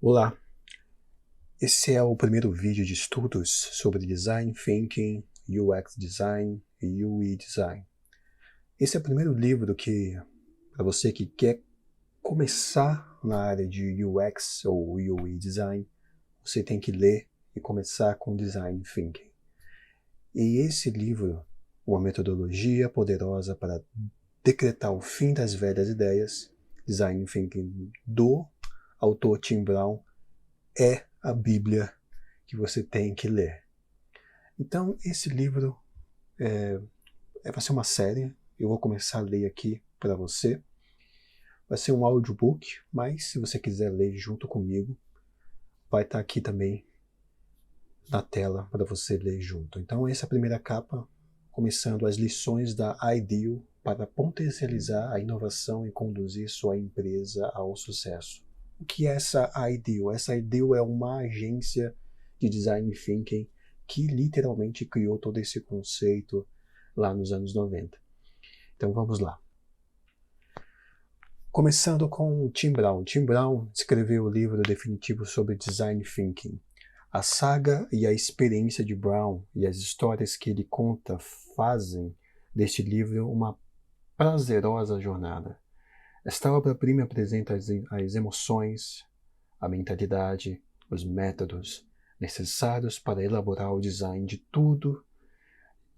Olá, esse é o primeiro vídeo de estudos sobre Design Thinking, UX Design e UI Design. Esse é o primeiro livro para você que quer começar na área de UX ou UI Design, você tem que ler e começar com Design Thinking. E esse livro, uma metodologia poderosa para decretar o fim das velhas ideias, Design Thinking do autor Tim Brown, é a Bíblia que você tem que ler. Então, esse livro vai ser uma série. Eu vou começar a ler aqui para você. Vai ser um audiobook, mas se você quiser ler junto comigo, vai estar aqui também na tela para você ler junto. Então, essa é a primeira capa, começando as lições da Ideal para potencializar a inovação e conduzir sua empresa ao sucesso. O que é essa Ideal? Essa Ideal é uma agência de Design Thinking que literalmente criou todo esse conceito lá nos anos 90. Então vamos lá. Começando com Tim Brown. Tim Brown escreveu o livro definitivo sobre Design Thinking. A saga e a experiência de Brown e as histórias que ele conta fazem deste livro uma prazerosa jornada. Esta obra-prima apresenta as emoções, a mentalidade, os métodos necessários para elaborar o design de tudo,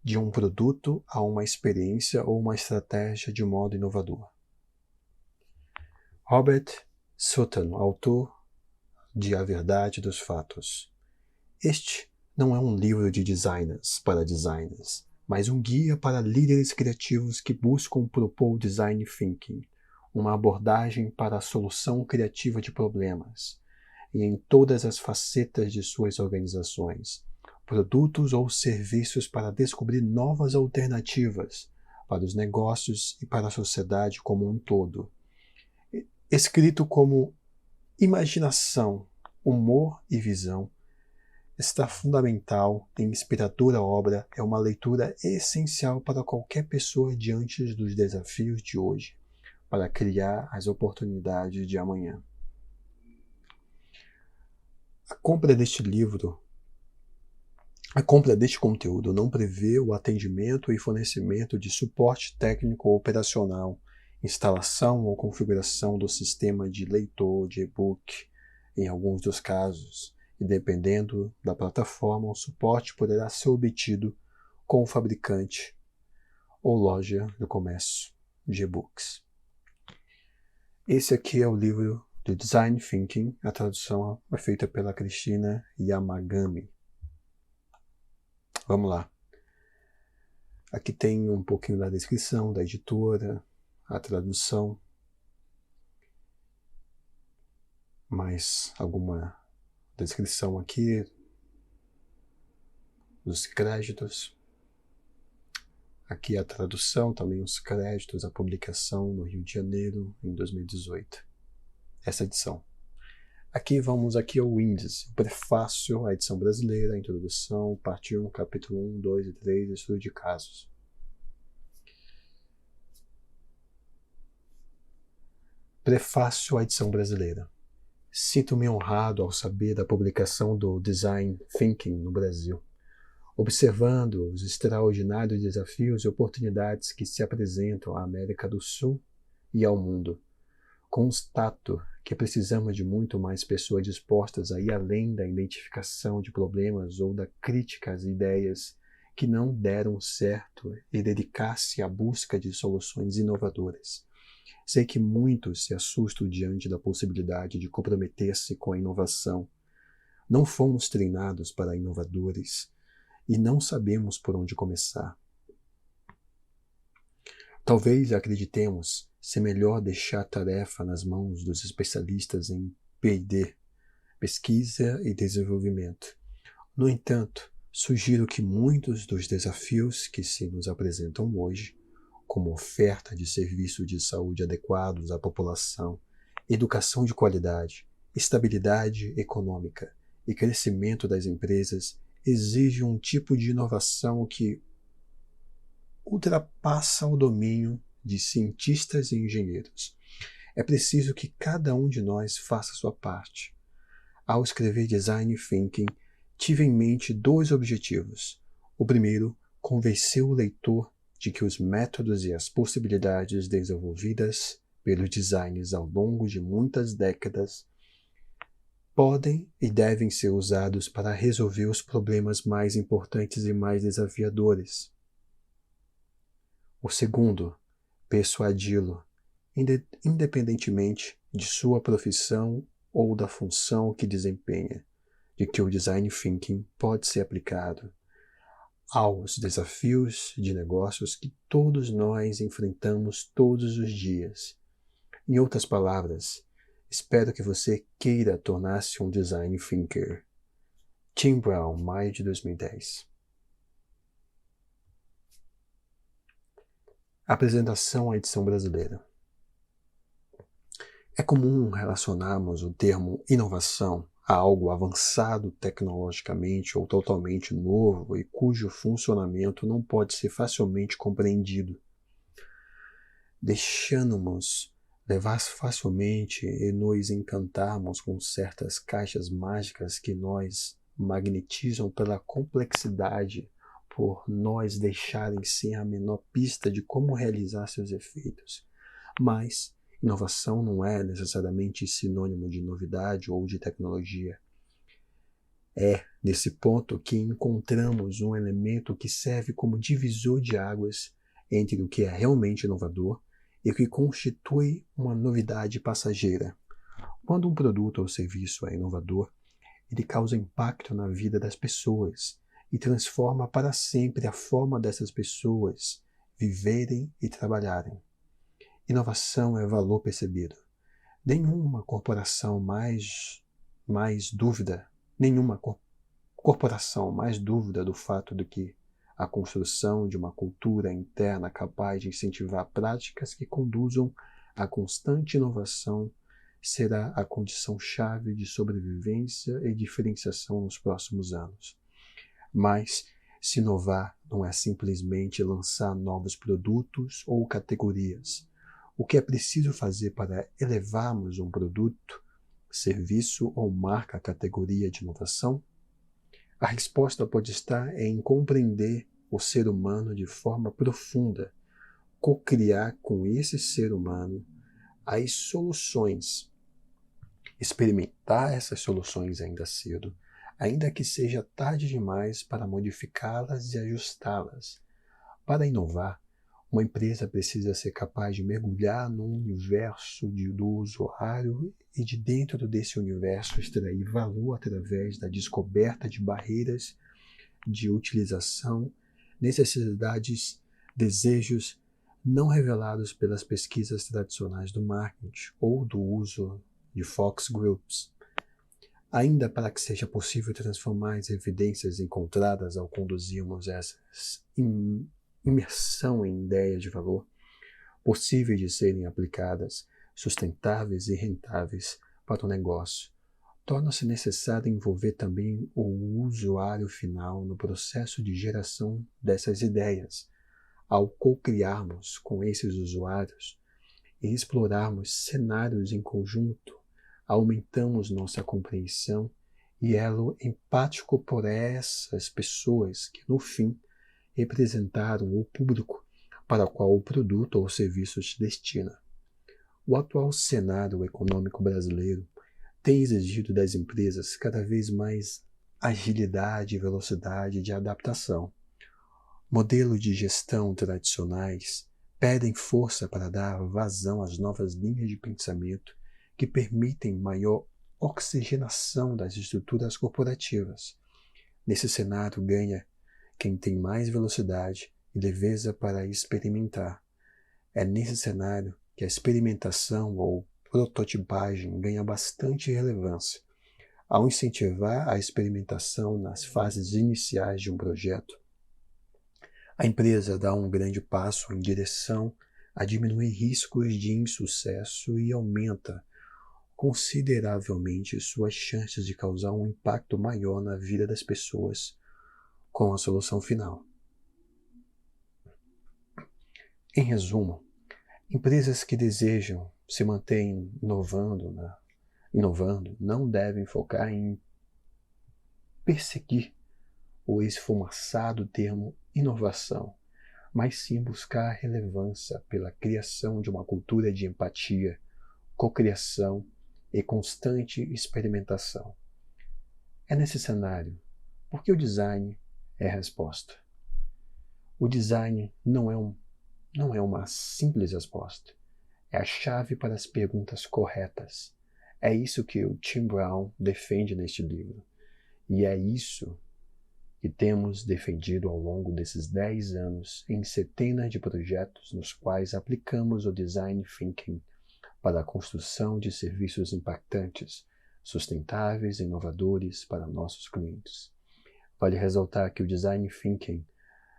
de um produto a uma experiência ou uma estratégia de modo inovador. Robert Sutton, autor de A Verdade dos Fatos. Este não é um livro de designers para designers, mas um guia para líderes criativos que buscam propor design thinking, uma abordagem para a solução criativa de problemas, e em todas as facetas de suas organizações, produtos ou serviços para descobrir novas alternativas para os negócios e para a sociedade como um todo. Escrito como imaginação, humor e visão, esta fundamental e inspiradora obra é uma leitura essencial para qualquer pessoa diante dos desafios de hoje, para criar as oportunidades de amanhã. A compra deste conteúdo não prevê o atendimento e fornecimento de suporte técnico ou operacional, instalação ou configuração do sistema de leitor de e-book, em alguns dos casos, e dependendo da plataforma, o suporte poderá ser obtido com o fabricante ou loja do comércio de e-books. Esse aqui é o livro de Design Thinking, a tradução é feita pela Cristina Yamagami. Vamos lá. Aqui tem um pouquinho da descrição da editora, a tradução, mais alguma descrição aqui dos créditos. Aqui a tradução, também os créditos, a publicação no Rio de Janeiro em 2018. Essa edição. Aqui vamos ao índice, o prefácio, a edição brasileira, a introdução, parte 1, capítulo 1, 2 e 3, estudo de casos. Prefácio à edição brasileira. Sinto-me honrado ao saber da publicação do Design Thinking no Brasil. Observando os extraordinários desafios e oportunidades que se apresentam à América do Sul e ao mundo, constato que precisamos de muito mais pessoas dispostas a ir além da identificação de problemas ou da crítica às ideias que não deram certo e dedicar-se à busca de soluções inovadoras. Sei que muitos se assustam diante da possibilidade de comprometer-se com a inovação. Não fomos treinados para inovadores e não sabemos por onde começar. Talvez acreditemos ser melhor deixar a tarefa nas mãos dos especialistas em P&D, pesquisa e desenvolvimento. No entanto, sugiro que muitos dos desafios que se nos apresentam hoje, como oferta de serviços de saúde adequados à população, educação de qualidade, estabilidade econômica e crescimento das empresas, exigem um tipo de inovação que ultrapassa o domínio de cientistas e engenheiros. É preciso que cada um de nós faça a sua parte. Ao escrever Design Thinking, tive em mente 2 objetivos. O primeiro, convencer o leitor de que os métodos e as possibilidades desenvolvidas pelos designers ao longo de muitas décadas podem e devem ser usados para resolver os problemas mais importantes e mais desafiadores. O segundo, persuadi-lo, independentemente de sua profissão ou da função que desempenha, de que o Design Thinking pode ser aplicado aos desafios de negócios que todos nós enfrentamos todos os dias. Em outras palavras, espero que você queira tornar-se um Design Thinker. Tim Brown, maio de 2010. Apresentação à edição brasileira. É comum relacionarmos o termo inovação a algo avançado tecnologicamente ou totalmente novo e cujo funcionamento não pode ser facilmente compreendido. Deixando-nos levar facilmente e nos encantarmos com certas caixas mágicas que nos magnetizam pela complexidade, por nós deixarem sem a menor pista de como realizar seus efeitos. Mas inovação não é necessariamente sinônimo de novidade ou de tecnologia. É nesse ponto que encontramos um elemento que serve como divisor de águas entre o que é realmente inovador e o que constitui uma novidade passageira. Quando um produto ou serviço é inovador, ele causa impacto na vida das pessoas e transforma para sempre a forma dessas pessoas viverem e trabalharem. Inovação é valor percebido. Nenhuma corporação mais dúvida do fato de que a construção de uma cultura interna capaz de incentivar práticas que conduzam à constante inovação será a condição-chave de sobrevivência e diferenciação nos próximos anos. Mas, se inovar não é simplesmente lançar novos produtos ou categorias. O que é preciso fazer para elevarmos um produto, serviço ou marca à categoria de inovação? A resposta pode estar em compreender o ser humano de forma profunda, co-criar com esse ser humano as soluções, experimentar essas soluções ainda cedo, ainda que seja tarde demais para modificá-las e ajustá-las. Para inovar, uma empresa precisa ser capaz de mergulhar no universo do usuário e de dentro desse universo extrair valor através da descoberta de barreiras de utilização, necessidades, desejos não revelados pelas pesquisas tradicionais do marketing ou do uso de focus groups. Ainda para que seja possível transformar as evidências encontradas ao conduzirmos essas imersão em ideias de valor, possíveis de serem aplicadas, sustentáveis e rentáveis para o negócio, torna-se necessário envolver também o usuário final no processo de geração dessas ideias. Ao co-criarmos com esses usuários e explorarmos cenários em conjunto, aumentamos nossa compreensão e elo empático por essas pessoas que, no fim, representaram o público para o qual o produto ou serviço se destina. O atual cenário econômico brasileiro tem exigido das empresas cada vez mais agilidade e velocidade de adaptação. Modelos de gestão tradicionais pedem força para dar vazão às novas linhas de pensamento que permitem maior oxigenação das estruturas corporativas. Nesse cenário ganha quem tem mais velocidade e leveza para experimentar. É nesse cenário que a experimentação ou prototipagem ganha bastante relevância. Ao incentivar a experimentação nas fases iniciais de um projeto, a empresa dá um grande passo em direção a diminuir riscos de insucesso e aumenta consideravelmente suas chances de causar um impacto maior na vida das pessoas com a solução final. Em resumo, empresas que desejam se manter inovando inovando, não devem focar em perseguir o esfumaçado termo inovação, mas sim buscar relevância pela criação de uma cultura de empatia, cocriação e constante experimentação. É nesse cenário porque o design é a resposta. O design não é uma simples resposta. É a chave para as perguntas corretas. É isso que o Tim Brown defende neste livro. E é isso que temos defendido ao longo desses 10 anos em centenas de projetos nos quais aplicamos o Design Thinking para a construção de serviços impactantes, sustentáveis e inovadores para nossos clientes. Vale ressaltar que o Design Thinking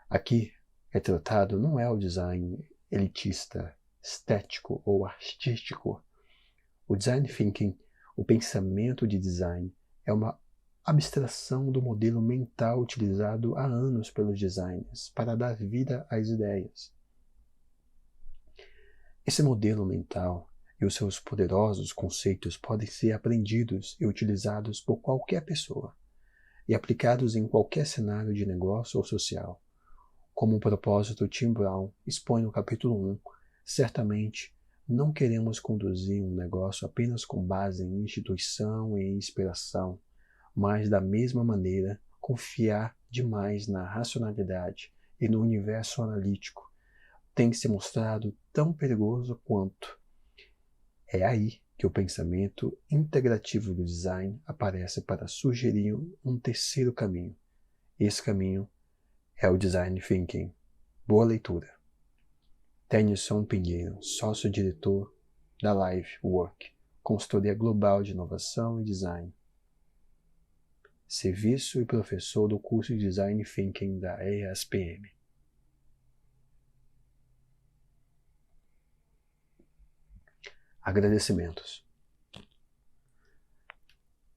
aqui retratado não é o design elitista, estético ou artístico. O Design Thinking, o pensamento de design, é uma abstração do modelo mental utilizado há anos pelos designers para dar vida às ideias. Esse modelo mental e os seus poderosos conceitos podem ser aprendidos e utilizados por qualquer pessoa e aplicados em qualquer cenário de negócio ou social. Como o propósito Tim Brown expõe no capítulo 1, certamente não queremos conduzir um negócio apenas com base em instituição e inspiração, mas da mesma maneira confiar demais na racionalidade e no universo analítico tem se mostrado tão perigoso quanto. É aí que o pensamento integrativo do design aparece para sugerir um terceiro caminho. Esse caminho é o Design Thinking. Boa leitura. Tennyson Pinheiro, sócio-diretor da Live Work, consultoria global de inovação e design. Serviço e professor do curso de Design Thinking da ESPM. Agradecimentos.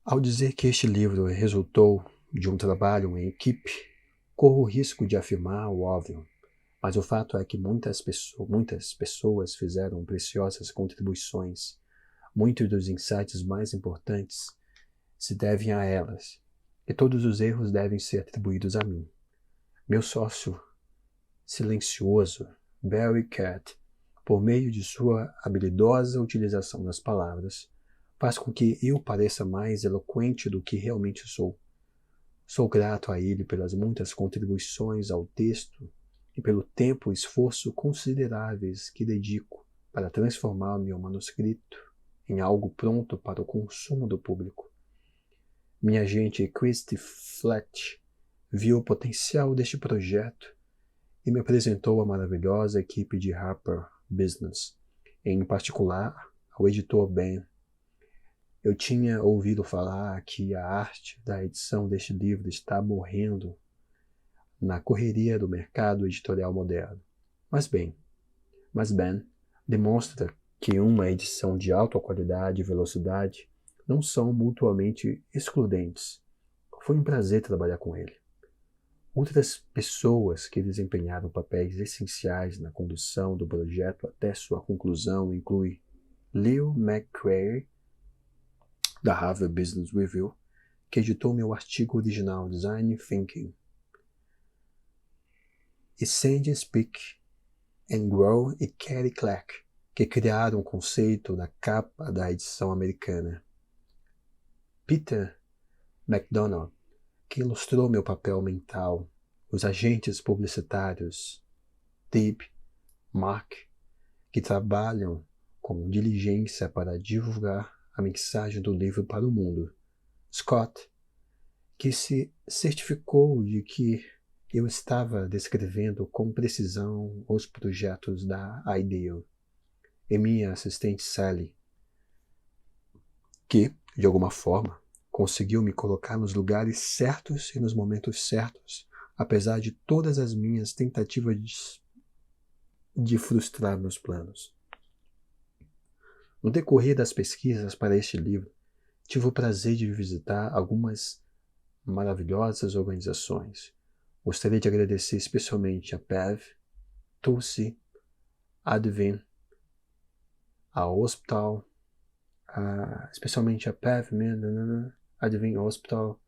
Ao dizer que este livro resultou de um trabalho em equipe, corro o risco de afirmar o óbvio, mas o fato é que muitas pessoas fizeram preciosas contribuições. Muitos dos insights mais importantes se devem a elas, e todos os erros devem ser atribuídos a mim. Meu sócio silencioso, Barry Cat, por meio de sua habilidosa utilização das palavras, faz com que eu pareça mais eloquente do que realmente sou. Sou grato a ele pelas muitas contribuições ao texto e pelo tempo e esforço consideráveis que dedico para transformar meu manuscrito em algo pronto para o consumo do público. Minha agente Christy Fletch viu o potencial deste projeto e me apresentou a maravilhosa equipe de Harper Business, em particular ao editor Ben. Eu tinha ouvido falar que a arte da edição deste livro está morrendo na correria do mercado editorial moderno. Mas Ben demonstra que uma edição de alta qualidade e velocidade não são mutuamente excludentes. Foi um prazer trabalhar com ele. Outras pessoas que desempenharam papéis essenciais na condução do projeto até sua conclusão incluem Leo McCrary, da Harvard Business Review, que editou meu artigo original Design Thinking, e Sandy Speak and Grow e Kelly Clark, que criaram o conceito na capa da edição americana. Peter McDonald, que ilustrou meu papel mental, os agentes publicitários, Deb, Mark, que trabalham com diligência para divulgar a mensagem do livro para o mundo, Scott, que se certificou de que eu estava descrevendo com precisão os projetos da Ideal, e minha assistente Sally, que, de alguma forma, conseguiu me colocar nos lugares certos e nos momentos certos, apesar de todas as minhas tentativas de frustrar meus planos. No decorrer das pesquisas para este livro, tive o prazer de visitar algumas maravilhosas organizações. Gostaria de agradecer especialmente a PEV, Tulsi, Advent, a Hospital, especialmente a Pavement, Advent Hospital,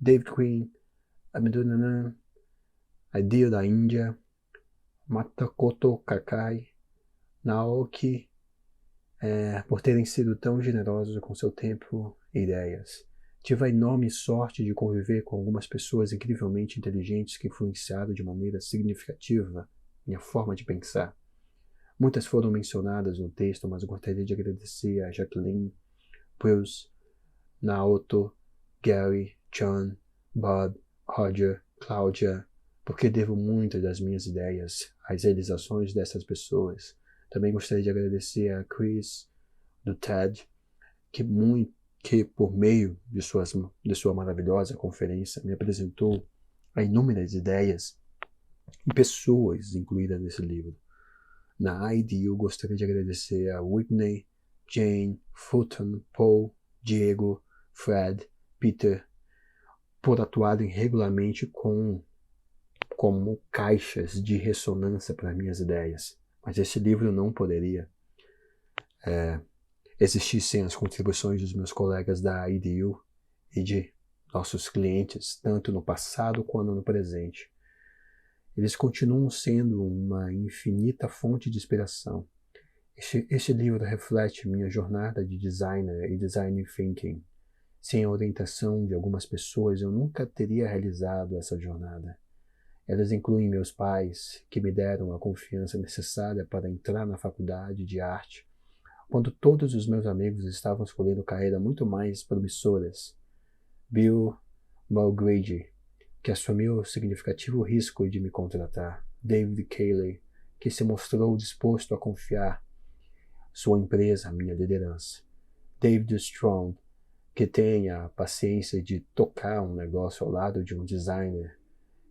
David Quinn, a Dio da Índia, Matakoto Kakai, Naoki, por terem sido tão generosos com seu tempo e ideias. Tive a enorme sorte de conviver com algumas pessoas incrivelmente inteligentes que influenciaram de maneira significativa minha forma de pensar. Muitas foram mencionadas no texto, mas gostaria de agradecer a Jacqueline, Bruce, Naoto, Gary, John, Bob, Roger, Cláudia, porque devo muitas das minhas ideias às realizações dessas pessoas. Também gostaria de agradecer a Chris, do TED, que por meio de sua maravilhosa conferência me apresentou a inúmeras ideias e pessoas incluídas nesse livro. Na IDU, gostaria de agradecer a Whitney, Jane, Fulton, Paul, Diego, Fred, Peter, por atuarem regularmente como caixas de ressonância para minhas ideias. Mas esse livro não poderia existir sem as contribuições dos meus colegas da IDU e de nossos clientes, tanto no passado quanto no presente. Eles continuam sendo uma infinita fonte de inspiração. Este livro reflete minha jornada de designer e design thinking. Sem a orientação de algumas pessoas, eu nunca teria realizado essa jornada. Elas incluem meus pais, que me deram a confiança necessária para entrar na faculdade de arte, quando todos os meus amigos estavam escolhendo carreiras muito mais promissoras. Bill Mulgrady, que assumiu o significativo risco de me contratar. David Cayley, que se mostrou disposto a confiar sua empresa à minha liderança. David Strong, que tem a paciência de tocar um negócio ao lado de um designer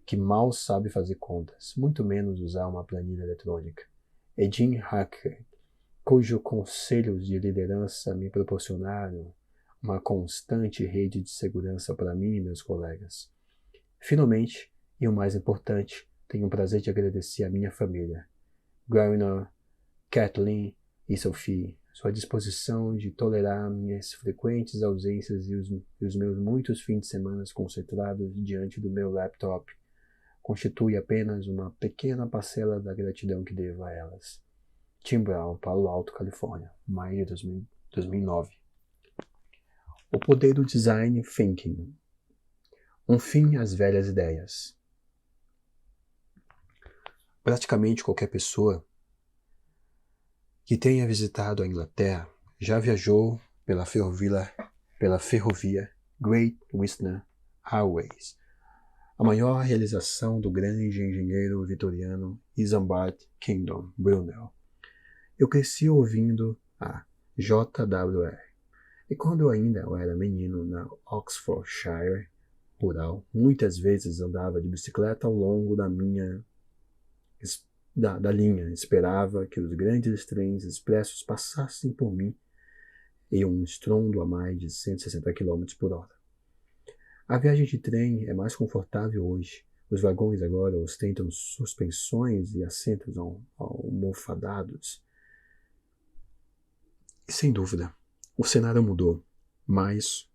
que mal sabe fazer contas, muito menos usar uma planilha eletrônica. E Jim Hacker, cujos conselhos de liderança me proporcionaram uma constante rede de segurança para mim e meus colegas. Finalmente, e o mais importante, tenho o prazer de agradecer à minha família, Grainer, Kathleen e Sophie, sua disposição de tolerar minhas frequentes ausências e os meus muitos fins de semana concentrados diante do meu laptop constitui apenas uma pequena parcela da gratidão que devo a elas. Tim Brown, Palo Alto, Califórnia, maio de 2009. O poder do design thinking. Um fim às velhas ideias. Praticamente qualquer pessoa que tenha visitado a Inglaterra já viajou pela ferrovia Great Western Highways, a maior realização do grande engenheiro vitoriano Isambard Kingdom Brunel. Eu cresci ouvindo a JWR, e quando eu ainda era menino na Oxfordshire rural, muitas vezes andava de bicicleta ao longo da linha, esperava que os grandes trens expressos passassem por mim em um estrondo a mais de 160 km por hora. A viagem de trem é mais confortável hoje. Os vagões agora ostentam suspensões e assentos almofadados. E sem dúvida, o cenário mudou, mas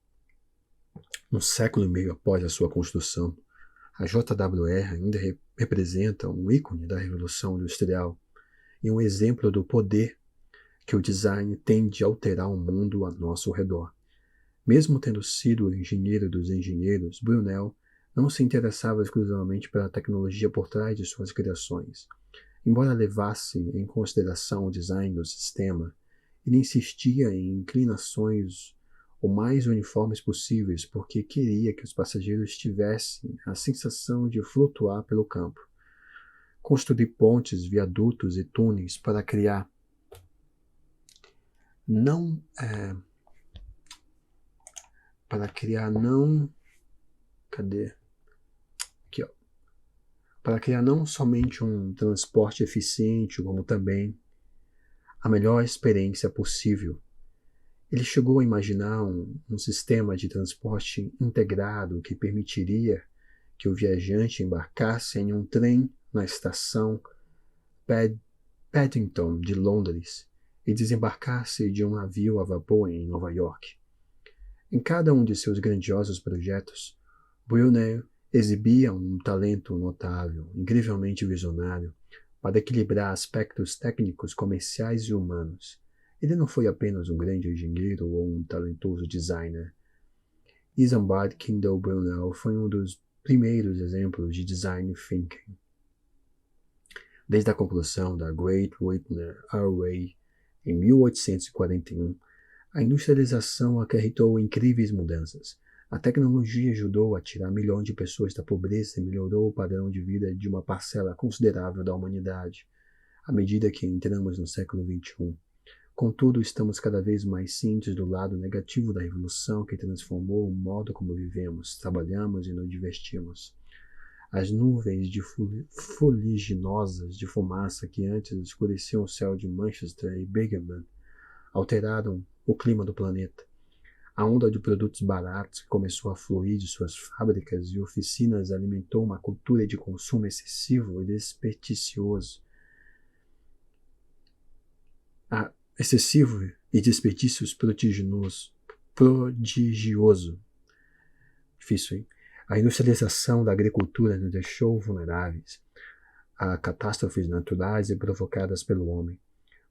um século e meio após a sua construção, a JWR ainda representa um ícone da Revolução Industrial e um exemplo do poder que o design tem de alterar o mundo a nosso redor. Mesmo tendo sido o engenheiro dos engenheiros, Brunel não se interessava exclusivamente pela tecnologia por trás de suas criações. Embora levasse em consideração o design do sistema, ele insistia em inclinações o mais uniformes possíveis porque queria que os passageiros tivessem a sensação de flutuar pelo campo. Construir pontes, viadutos e túneis para criar para criar não somente um transporte eficiente, como também a melhor experiência possível. Ele chegou a imaginar um sistema de transporte integrado que permitiria que o viajante embarcasse em um trem na estação Paddington de Londres e desembarcar-se de um navio a vapor em Nova York. Em cada um de seus grandiosos projetos, Brunel exibia um talento notável, incrivelmente visionário, para equilibrar aspectos técnicos, comerciais e humanos. Ele não foi apenas um grande engenheiro ou um talentoso designer. Isambard Kendall Brunel foi um dos primeiros exemplos de design thinking. Desde a conclusão da Great Whitner Railway em 1841, a industrialização acarretou incríveis mudanças. A tecnologia ajudou a tirar milhões de pessoas da pobreza e melhorou o padrão de vida de uma parcela considerável da humanidade, à medida que entramos no século XXI. Contudo, estamos cada vez mais cientes do lado negativo da revolução que transformou o modo como vivemos, trabalhamos e nos divertimos. As nuvens fuliginosas de fumaça que antes escureciam o céu de Manchester e Birmingham alteraram o clima do planeta. A onda de produtos baratos que começou a fluir de suas fábricas e oficinas alimentou uma cultura de consumo excessivo e desperdícios prodigioso. Difícil, hein? A industrialização da agricultura nos deixou vulneráveis a catástrofes naturais e provocadas pelo homem.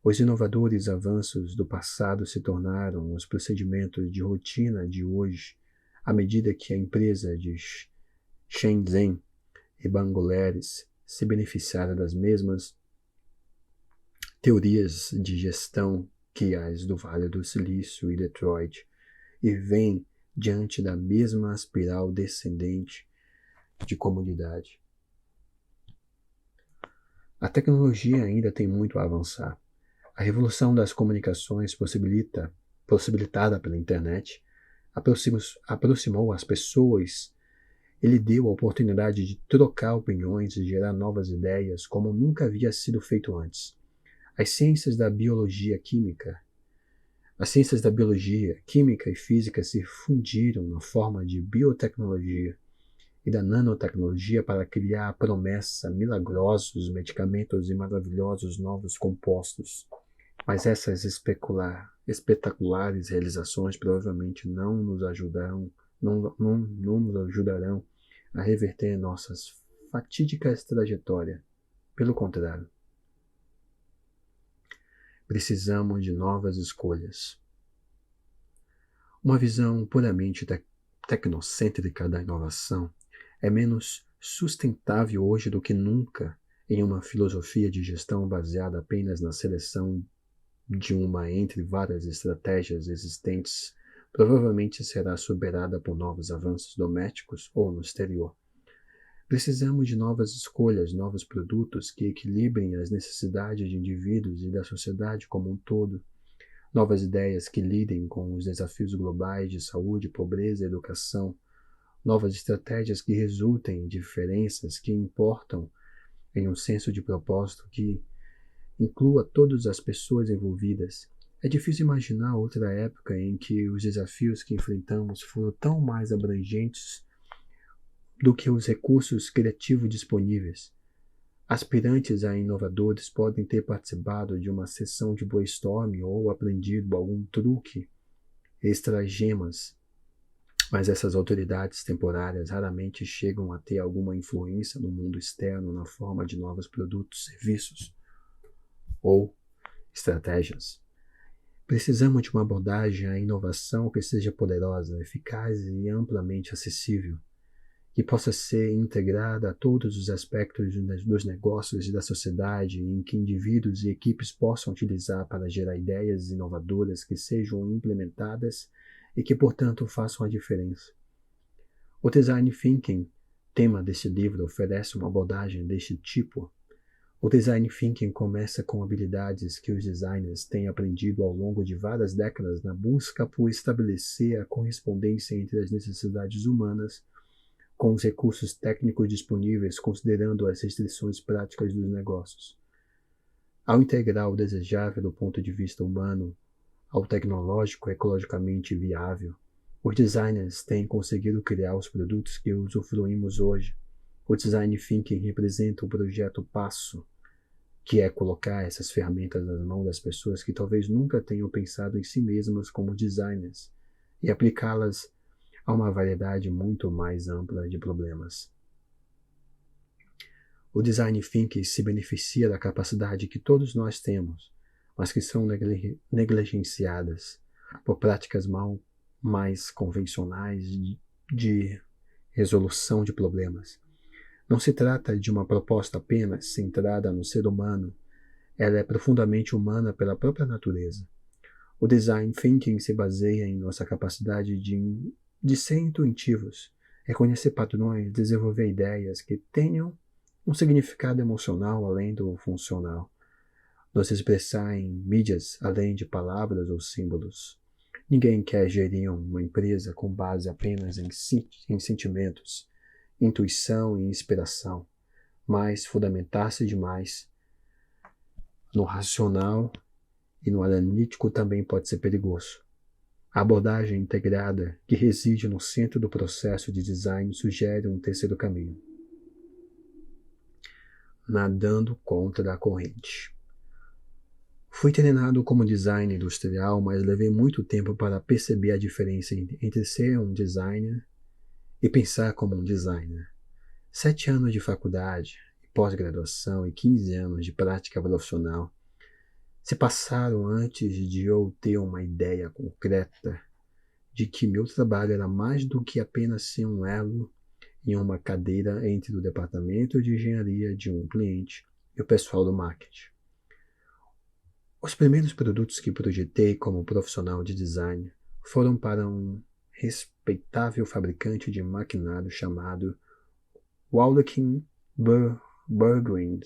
Os inovadores avanços do passado se tornaram os procedimentos de rotina de hoje, à medida que a empresa de Shenzhen e Bangladesh se beneficiaram das mesmas teorias de gestão que as do Vale do Silício e Detroit, e vêm diante da mesma espiral descendente de comodidade. A tecnologia ainda tem muito a avançar. A revolução das comunicações possibilitada pela internet aproximou as pessoas e lhe deu a oportunidade de trocar opiniões e gerar novas ideias como nunca havia sido feito antes. As ciências da biologia, química e física se fundiram na forma de biotecnologia e da nanotecnologia para criar a promessa milagrosos medicamentos e maravilhosos novos compostos. Mas essas espetaculares realizações provavelmente não nos ajudarão a reverter nossas fatídicas trajetórias. Pelo contrário, precisamos de novas escolhas. Uma visão puramente tecnocêntrica da inovação é menos sustentável hoje do que nunca em uma filosofia de gestão baseada apenas na seleção de uma entre várias estratégias existentes, provavelmente será superada por novos avanços domésticos ou no exterior. Precisamos de novas escolhas, novos produtos que equilibrem as necessidades de indivíduos e da sociedade como um todo, novas ideias que lidem com os desafios globais de saúde, pobreza e educação, novas estratégias que resultem em diferenças que importam em um senso de propósito que inclua todas as pessoas envolvidas. É difícil imaginar outra época em que os desafios que enfrentamos foram tão mais abrangentes do que os recursos criativos disponíveis. Aspirantes a inovadores podem ter participado de uma sessão de brainstorming ou aprendido algum truque extra-gemas, mas essas autoridades temporárias raramente chegam a ter alguma influência no mundo externo na forma de novos produtos, serviços ou estratégias. Precisamos de uma abordagem à inovação que seja poderosa, eficaz e amplamente acessível, que possa ser integrada a todos os aspectos dos negócios e da sociedade, em que indivíduos e equipes possam utilizar para gerar ideias inovadoras que sejam implementadas e que, portanto, façam a diferença. O Design Thinking, tema deste livro, oferece uma abordagem deste tipo. O Design Thinking começa com habilidades que os designers têm aprendido ao longo de várias décadas na busca por estabelecer a correspondência entre as necessidades humanas com os recursos técnicos disponíveis, considerando as restrições práticas dos negócios. Ao integrar o desejável do ponto de vista humano ao tecnológico ecologicamente viável, os designers têm conseguido criar os produtos que usufruímos hoje. O Design Thinking representa o projeto passo que é colocar essas ferramentas nas mãos das pessoas que talvez nunca tenham pensado em si mesmas como designers e aplicá-las a uma variedade muito mais ampla de problemas. O design thinking se beneficia da capacidade que todos nós temos, mas que são negligenciadas por práticas mais convencionais de resolução de problemas. Não se trata de uma proposta apenas centrada no ser humano, ela é profundamente humana pela própria natureza. O design thinking se baseia em nossa capacidade de ser intuitivos, reconhecer padrões, desenvolver ideias que tenham um significado emocional além do funcional, nos expressar em mídias além de palavras ou símbolos. Ninguém quer gerir uma empresa com base apenas em sentimentos, intuição e inspiração, mas fundamentar-se demais no racional e no analítico também pode ser perigoso. A abordagem integrada que reside no centro do processo de design sugere um terceiro caminho: nadando contra a corrente. Fui treinado como designer industrial, mas levei muito tempo para perceber a diferença entre ser um designer e pensar como um designer. 7 anos de faculdade, pós-graduação e 15 anos de prática profissional se passaram antes de eu ter uma ideia concreta de que meu trabalho era mais do que apenas ser um elo em uma cadeira entre o departamento de engenharia de um cliente e o pessoal do marketing. Os primeiros produtos que projetei como profissional de design foram para um respeitável fabricante de maquinário chamado Waldeck Burgwin.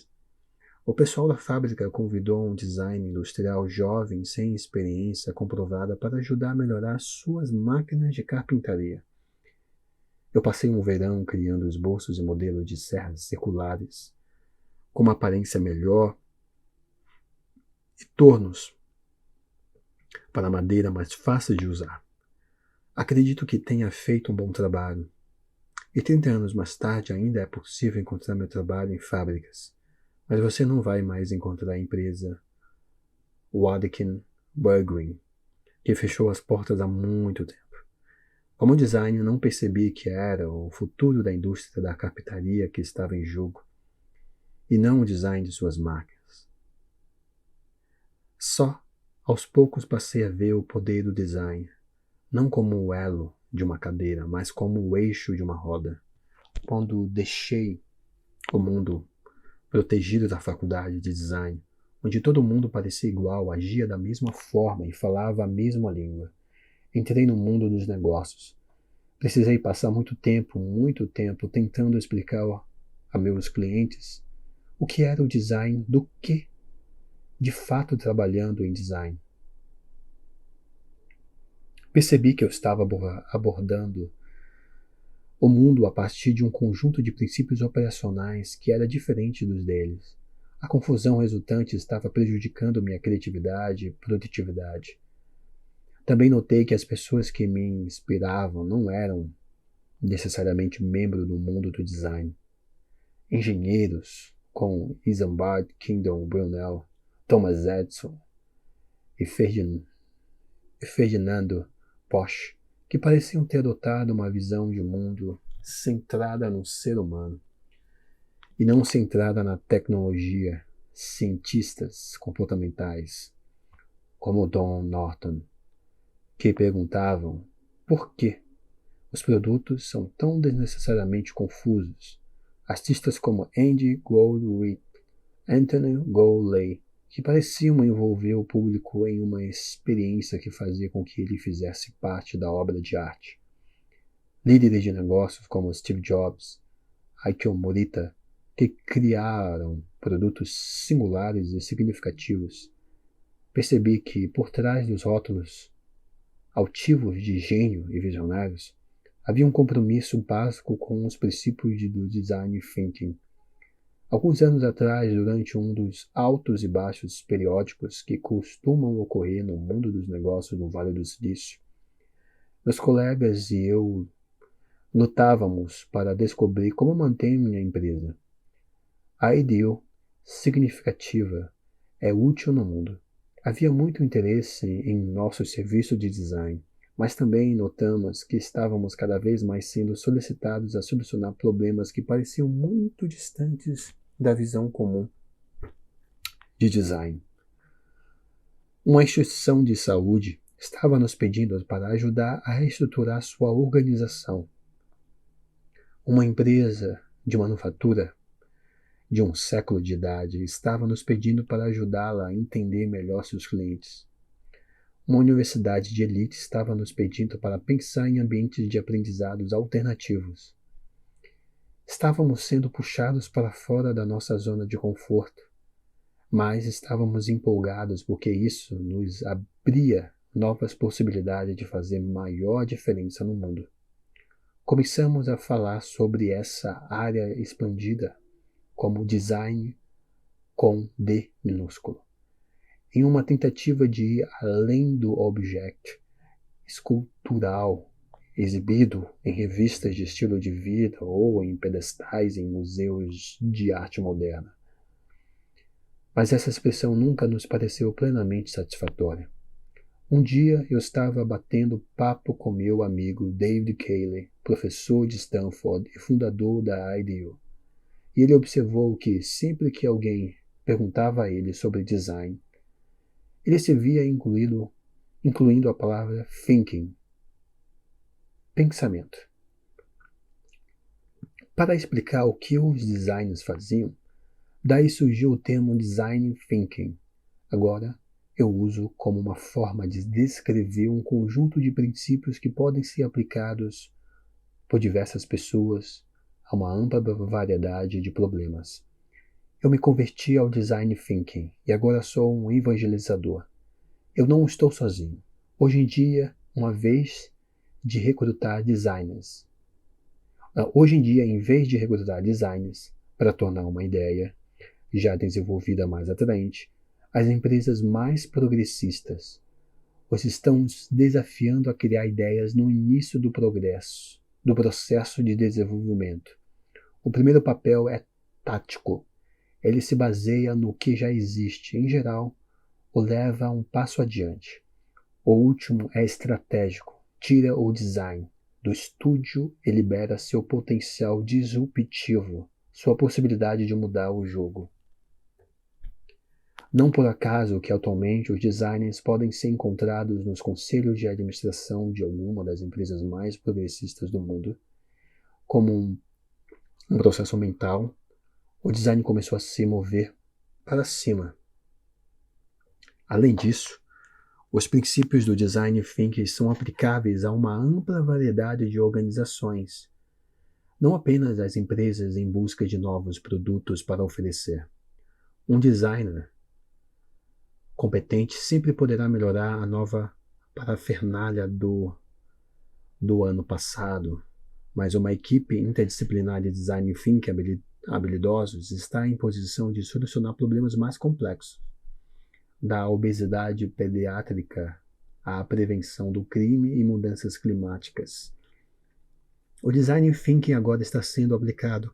O pessoal da fábrica convidou um designer industrial jovem sem experiência comprovada para ajudar a melhorar suas máquinas de carpintaria. Eu passei um verão criando esboços e modelos de serras circulares, com uma aparência melhor e tornos para madeira mais fácil de usar. Acredito que tenha feito um bom trabalho. E 30 anos mais tarde ainda é possível encontrar meu trabalho em fábricas. Mas você não vai mais encontrar a empresa Waldeck Burgwin, que fechou as portas há muito tempo. Como designer, não percebi que era o futuro da indústria da carpintaria que estava em jogo, e não o design de suas máquinas. Só aos poucos passei a ver o poder do design, não como o elo de uma cadeira, mas como o eixo de uma roda. Quando deixei o mundo protegido da faculdade de design, onde todo mundo parecia igual, agia da mesma forma e falava a mesma língua, entrei no mundo dos negócios. Precisei passar muito tempo tentando explicar a meus clientes o que era o design do que, de fato, trabalhando em design. Percebi que eu estava abordando o mundo a partir de um conjunto de princípios operacionais que era diferente dos deles. A confusão resultante estava prejudicando minha criatividade e produtividade. Também notei que as pessoas que me inspiravam não eram necessariamente membros do mundo do design. Engenheiros como Isambard Kingdom Brunel, Thomas Edison e Ferdinando Porsche, que pareciam ter adotado uma visão de mundo centrada no ser humano e não centrada na tecnologia. Cientistas comportamentais como Don Norton, que perguntavam por que os produtos são tão desnecessariamente confusos. Artistas como Andy Goldwyn, Anthony Goley, que pareciam envolver o público em uma experiência que fazia com que ele fizesse parte da obra de arte. Líderes de negócios como Steve Jobs, Aikyo Morita, que criaram produtos singulares e significativos. Percebi que, por trás dos rótulos altivos de gênio e visionários, havia um compromisso básico com os princípios do design thinking. Alguns anos atrás, durante um dos altos e baixos periódicos que costumam ocorrer no mundo dos negócios no Vale do Silício, meus colegas e eu lutávamos para descobrir como manter minha empresa. A Ideal significativa é útil no mundo. Havia muito interesse em nosso serviço de design, mas também notamos que estávamos cada vez mais sendo solicitados a solucionar problemas que pareciam muito distantes da visão comum de design. Uma instituição de saúde estava nos pedindo para ajudar a reestruturar sua organização. Uma empresa de manufatura de um século de idade estava nos pedindo para ajudá-la a entender melhor seus clientes. Uma universidade de elite estava nos pedindo para pensar em ambientes de aprendizados alternativos. Estávamos sendo puxados para fora da nossa zona de conforto, mas estávamos empolgados porque isso nos abria novas possibilidades de fazer maior diferença no mundo. Começamos a falar sobre essa área expandida como design com D minúsculo, em uma tentativa de ir além do objeto escultural exibido em revistas de estilo de vida ou em pedestais em museus de arte moderna. Mas essa expressão nunca nos pareceu plenamente satisfatória. Um dia eu estava batendo papo com meu amigo David Cayley, professor de Stanford e fundador da IDEO, e ele observou que sempre que alguém perguntava a ele sobre design, ele se via incluindo a palavra thinking, pensamento. Para explicar o que os designers faziam, daí surgiu o termo design thinking. Agora, eu uso como uma forma de descrever um conjunto de princípios que podem ser aplicados por diversas pessoas a uma ampla variedade de problemas. Eu me converti ao design thinking e agora sou um evangelizador. Eu não estou sozinho. Hoje em dia, em vez de recrutar designers para tornar uma ideia já desenvolvida mais atraente, as empresas mais progressistas os estão desafiando a criar ideias no início do processo de desenvolvimento. O primeiro papel é tático. Ele se baseia no que já existe, em geral, o leva um passo adiante. O último é estratégico. Tira o design do estúdio e libera seu potencial disruptivo, sua possibilidade de mudar o jogo. Não por acaso que atualmente os designers podem ser encontrados nos conselhos de administração de alguma das empresas mais progressistas do mundo. Como um processo mental, o design começou a se mover para cima. Além disso, os princípios do design thinking são aplicáveis a uma ampla variedade de organizações, não apenas às empresas em busca de novos produtos para oferecer. Um designer competente sempre poderá melhorar a nova parafernália do ano passado, mas uma equipe interdisciplinar de design thinking habilidosos está em posição de solucionar problemas mais complexos, da obesidade pediátrica à prevenção do crime e mudanças climáticas. O design thinking agora está sendo aplicado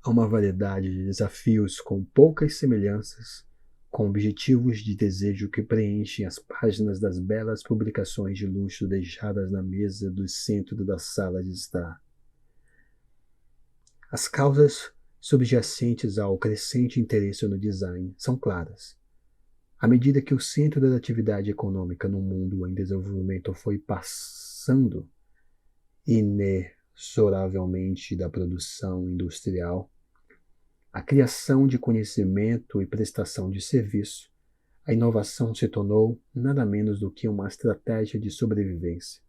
a uma variedade de desafios com poucas semelhanças com objetivos de desejo que preenchem as páginas das belas publicações de luxo deixadas na mesa do centro da sala de estar. As causas subjacentes ao crescente interesse no design são claras. À medida que o centro da atividade econômica no mundo em desenvolvimento foi passando inexoravelmente da produção industrial, a criação de conhecimento e prestação de serviço, a inovação se tornou nada menos do que uma estratégia de sobrevivência.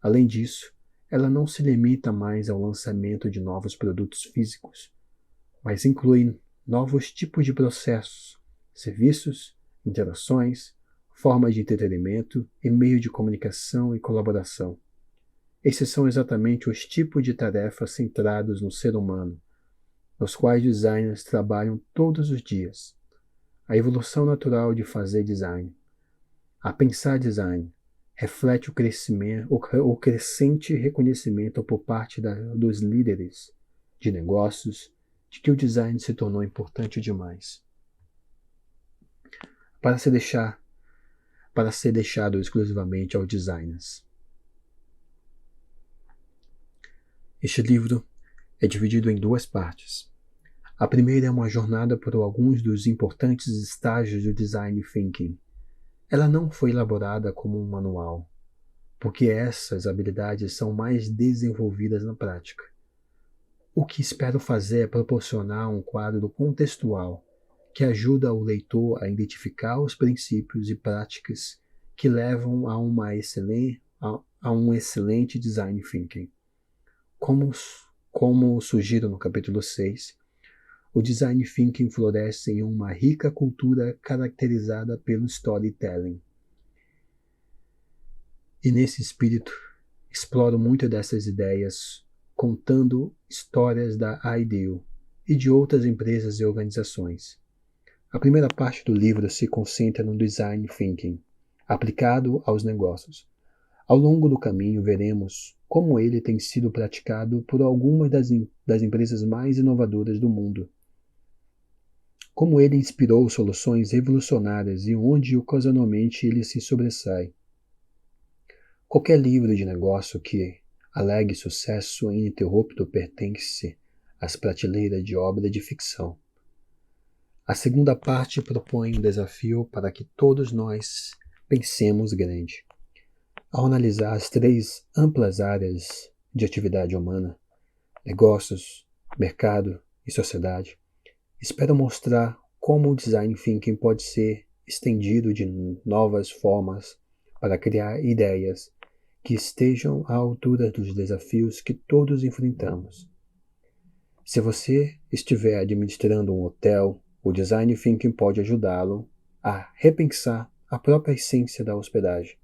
Além disso, ela não se limita mais ao lançamento de novos produtos físicos, mas inclui novos tipos de processos, serviços, interações, formas de entretenimento e meios de comunicação e colaboração. Esses são exatamente os tipos de tarefas centrados no ser humano, nos quais designers trabalham todos os dias. A evolução natural de fazer design, a pensar design, reflete o crescente reconhecimento por parte dos líderes de negócios, de que o design se tornou importante demais para ser deixado exclusivamente aos designers. Este livro é dividido em duas partes. A primeira é uma jornada por alguns dos importantes estágios do design thinking. Ela não foi elaborada como um manual, porque essas habilidades são mais desenvolvidas na prática. O que espero fazer é proporcionar um quadro contextual que ajuda o leitor a identificar os princípios e práticas que levam a um excelente design thinking. Como sugiro no capítulo 6, o design thinking floresce em uma rica cultura caracterizada pelo storytelling. E nesse espírito, exploro muito dessas ideias contando histórias da IDEO e de outras empresas e organizações. A primeira parte do livro se concentra no design thinking, aplicado aos negócios. Ao longo do caminho, veremos como ele tem sido praticado por algumas das empresas mais inovadoras do mundo. Como ele inspirou soluções revolucionárias e onde ocasionalmente ele se sobressai. Qualquer livro de negócio que alegue sucesso ininterrupto pertence às prateleiras de obra de ficção. A segunda parte propõe um desafio para que todos nós pensemos grande. Ao analisar as três amplas áreas de atividade humana, negócios, mercado e sociedade, espero mostrar como o design thinking pode ser estendido de novas formas para criar ideias que estejam à altura dos desafios que todos enfrentamos. Se você estiver administrando um hotel, o design thinking pode ajudá-lo a repensar a própria essência da hospedagem.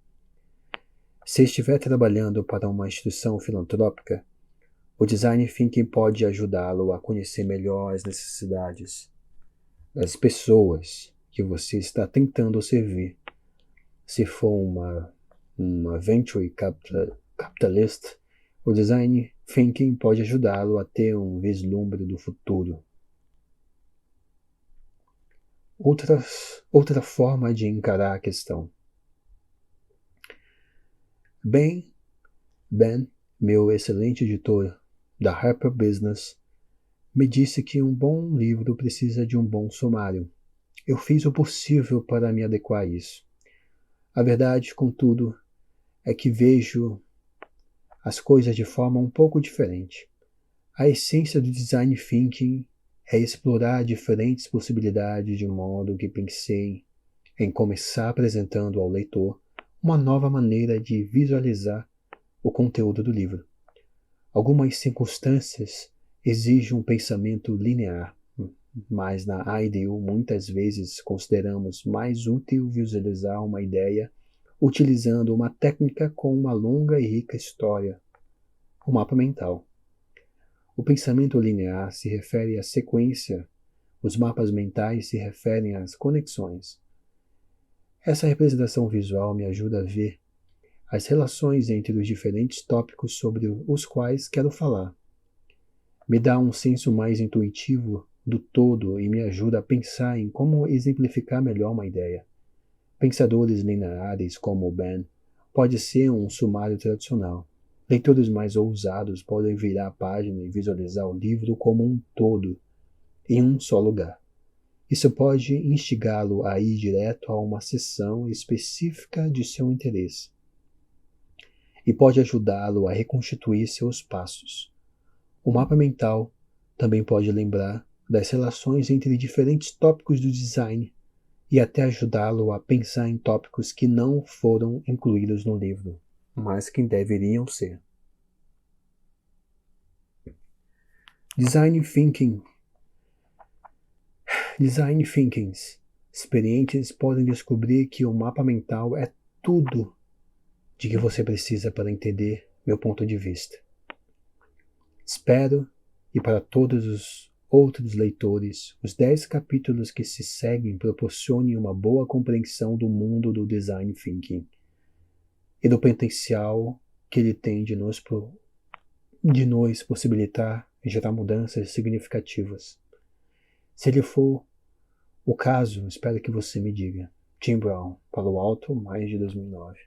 Se estiver trabalhando para uma instituição filantrópica, o design thinking pode ajudá-lo a conhecer melhor as necessidades das pessoas que você está tentando servir. Se for uma venture capitalist, o design thinking pode ajudá-lo a ter um vislumbre do futuro. Outra forma de encarar a questão. Ben, meu excelente editor da Harper Business, me disse que um bom livro precisa de um bom sumário. Eu fiz o possível para me adequar a isso. A verdade, contudo, é que vejo as coisas de forma um pouco diferente. A essência do design thinking é explorar diferentes possibilidades de modo que pensei em começar apresentando ao leitor uma nova maneira de visualizar o conteúdo do livro. Algumas circunstâncias exigem um pensamento linear, mas na IDEO muitas vezes consideramos mais útil visualizar uma ideia utilizando uma técnica com uma longa e rica história, o mapa mental. O pensamento linear se refere à sequência, os mapas mentais se referem às conexões. Essa representação visual me ajuda a ver as relações entre os diferentes tópicos sobre os quais quero falar. Me dá um senso mais intuitivo do todo e me ajuda a pensar em como exemplificar melhor uma ideia. Pensadores lineares como o Ben pode ser um sumário tradicional. Leitores mais ousados podem virar a página e visualizar o livro como um todo, em um só lugar. Isso pode instigá-lo a ir direto a uma seção específica de seu interesse e pode ajudá-lo a reconstituir seus passos. O mapa mental também pode lembrar das relações entre diferentes tópicos do design e até ajudá-lo a pensar em tópicos que não foram incluídos no livro, mas que deveriam ser. Design thinkings experientes podem descobrir que o mapa mental é tudo de que você precisa para entender meu ponto de vista. Espero, e para todos os outros leitores, os 10 capítulos que se seguem proporcionem uma boa compreensão do mundo do design thinking e do potencial que ele tem de nos possibilitar gerar mudanças significativas. Se ele for o caso, espero que você me diga. Tim Brown, Palo Alto, maio de 2009.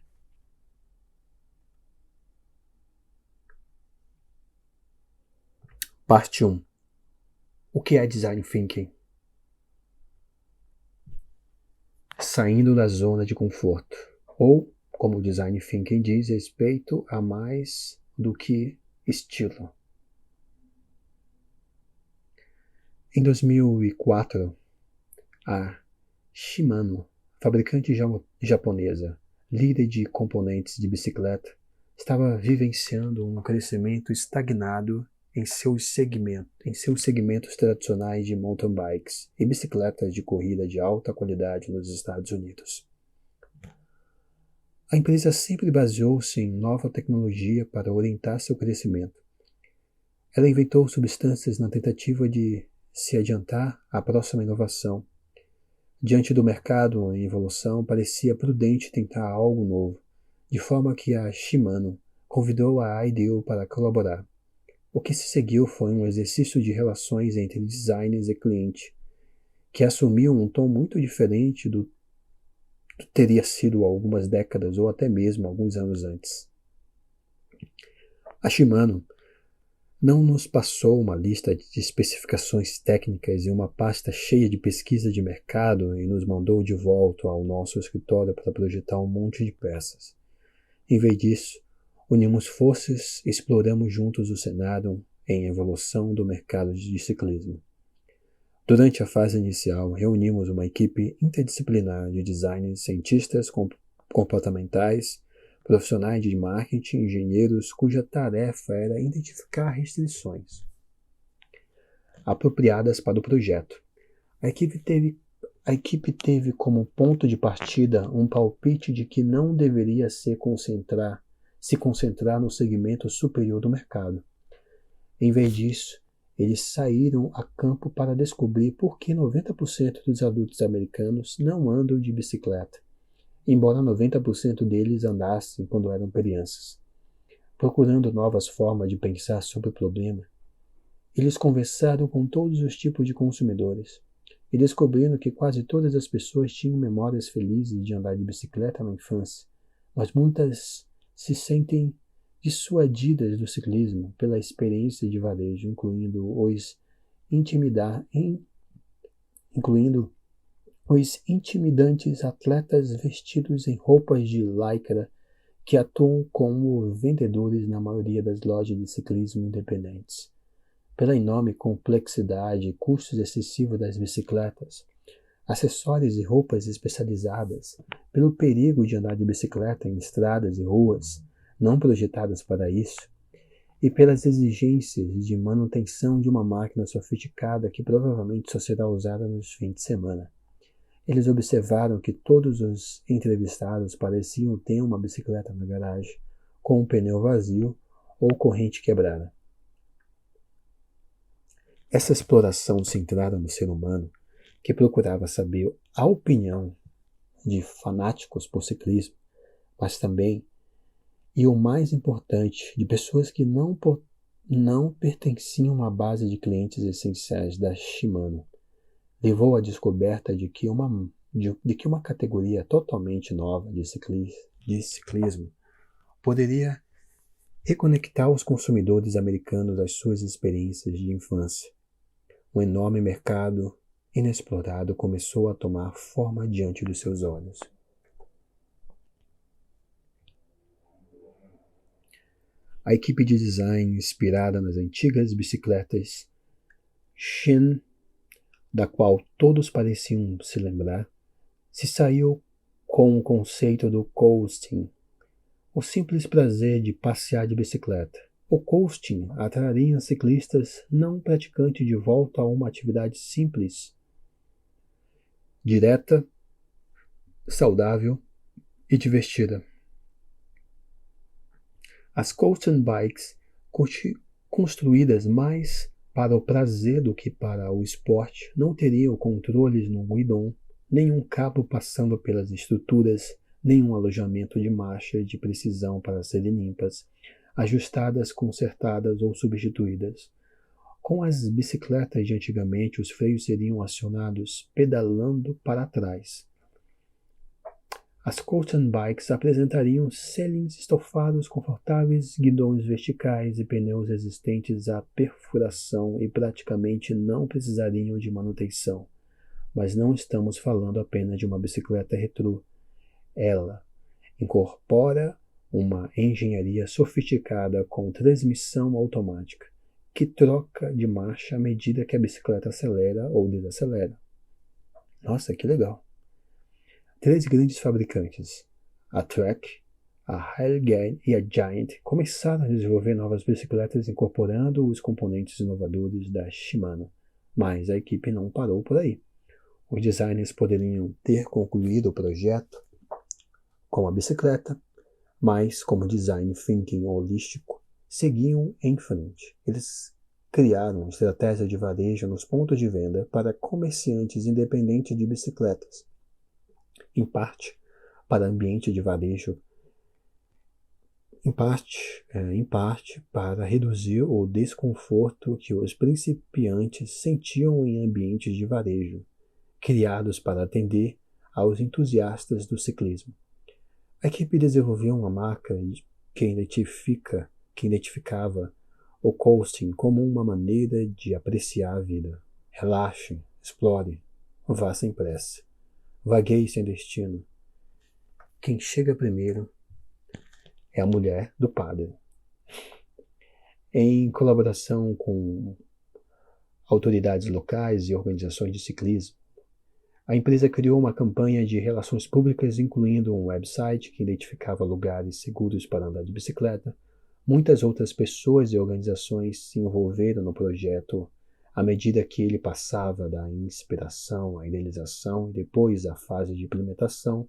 Parte 1. O que é Design Thinking? Saindo da zona de conforto. Ou, como o Design Thinking diz, respeito a mais do que estilo. Em 2004, a Shimano, fabricante japonesa, líder de componentes de bicicleta, estava vivenciando um crescimento estagnado em seus segmentos tradicionais de mountain bikes e bicicletas de corrida de alta qualidade nos Estados Unidos. A empresa sempre baseou-se em nova tecnologia para orientar seu crescimento. Ela inventou substâncias na tentativa de se adiantar à próxima inovação. Diante do mercado em evolução, parecia prudente tentar algo novo, de forma que a Shimano convidou a IDEO para colaborar. O que se seguiu foi um exercício de relações entre designers e cliente, que assumiu um tom muito diferente do que teria sido algumas décadas ou até mesmo alguns anos antes. A Shimano não nos passou uma lista de especificações técnicas e uma pasta cheia de pesquisa de mercado e nos mandou de volta ao nosso escritório para projetar um monte de peças. Em vez disso, unimos forças e exploramos juntos o cenário em evolução do mercado de ciclismo. Durante a fase inicial, reunimos uma equipe interdisciplinar de designers, cientistas comportamentais, profissionais de marketing, engenheiros, cuja tarefa era identificar restrições apropriadas para o projeto. A equipe teve como ponto de partida um palpite de que não deveria se concentrar no segmento superior do mercado. Em vez disso, eles saíram a campo para descobrir por que 90% dos adultos americanos não andam de bicicleta, embora 90% deles andassem quando eram crianças. Procurando novas formas de pensar sobre o problema, eles conversaram com todos os tipos de consumidores e descobriram que quase todas as pessoas tinham memórias felizes de andar de bicicleta na infância, mas muitas se sentem dissuadidas do ciclismo pela experiência de varejo, incluindo os intimidantes atletas vestidos em roupas de lycra que atuam como vendedores na maioria das lojas de ciclismo independentes. Pela enorme complexidade e custos excessivos das bicicletas, acessórios e roupas especializadas, pelo perigo de andar de bicicleta em estradas e ruas não projetadas para isso, e pelas exigências de manutenção de uma máquina sofisticada que provavelmente só será usada nos fins de semana. Eles observaram que todos os entrevistados pareciam ter uma bicicleta na garagem, com um pneu vazio ou corrente quebrada. Essa exploração centrada no ser humano, que procurava saber a opinião de fanáticos por ciclismo, mas também, e o mais importante, de pessoas que não pertenciam à base de clientes essenciais da Shimano, levou à descoberta de que uma categoria totalmente nova de ciclismo poderia reconectar os consumidores americanos às suas experiências de infância. Um enorme mercado inexplorado começou a tomar forma diante dos seus olhos. A equipe de design, inspirada nas antigas bicicletas Shin, da qual todos pareciam se lembrar, se saiu com o conceito do coasting, o simples prazer de passear de bicicleta. O coasting atraria ciclistas não praticantes de volta a uma atividade simples, direta, saudável e divertida. As coasting bikes, construídas mais para o prazer do que para o esporte, não teriam controles no guidão, nenhum cabo passando pelas estruturas, nenhum alojamento de marcha de precisão para serem limpas, ajustadas, consertadas ou substituídas. Com as bicicletas de antigamente, os freios seriam acionados pedalando para trás. As Colton Bikes apresentariam ceilings estofados confortáveis, guidões verticais e pneus resistentes à perfuração e praticamente não precisariam de manutenção. Mas não estamos falando apenas de uma bicicleta retrô. Ela incorpora uma engenharia sofisticada com transmissão automática, que troca de marcha à medida que a bicicleta acelera ou desacelera. Nossa, que legal! 3 grandes fabricantes, a Trek, a Hellgate e a Giant, começaram a desenvolver novas bicicletas incorporando os componentes inovadores da Shimano, mas a equipe não parou por aí. Os designers poderiam ter concluído o projeto com a bicicleta, mas como design thinking holístico, seguiam em frente. Eles criaram estratégia de varejo nos pontos de venda para comerciantes independentes de bicicletas, em parte para ambiente de varejo, em parte para reduzir o desconforto que os principiantes sentiam em ambientes de varejo, criados para atender aos entusiastas do ciclismo. A equipe desenvolveu uma marca que identificava o coasting como uma maneira de apreciar a vida. Relaxe, explore, vá sem pressa. Vagueie sem destino. Quem chega primeiro é a mulher do padre. Em colaboração com autoridades locais e organizações de ciclismo, a empresa criou uma campanha de relações públicas, incluindo um website que identificava lugares seguros para andar de bicicleta. Muitas outras pessoas e organizações se envolveram no projeto à medida que ele passava da inspiração à idealização e depois à fase de implementação.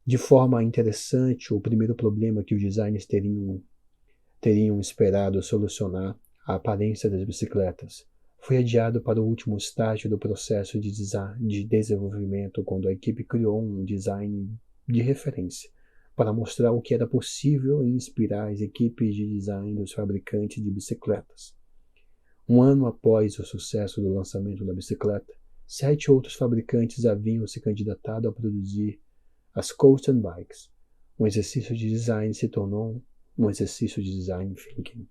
De forma interessante, o primeiro problema que os designers teriam esperado solucionar, a aparência das bicicletas, foi adiado para o último estágio do processo de desenvolvimento, quando a equipe criou um design de referência para mostrar o que era possível e inspirar as equipes de design dos fabricantes de bicicletas. Um ano após o sucesso do lançamento da bicicleta, 7 outros fabricantes haviam se candidatado a produzir as Colton Bikes. Um exercício de design se tornou um exercício de design thinking.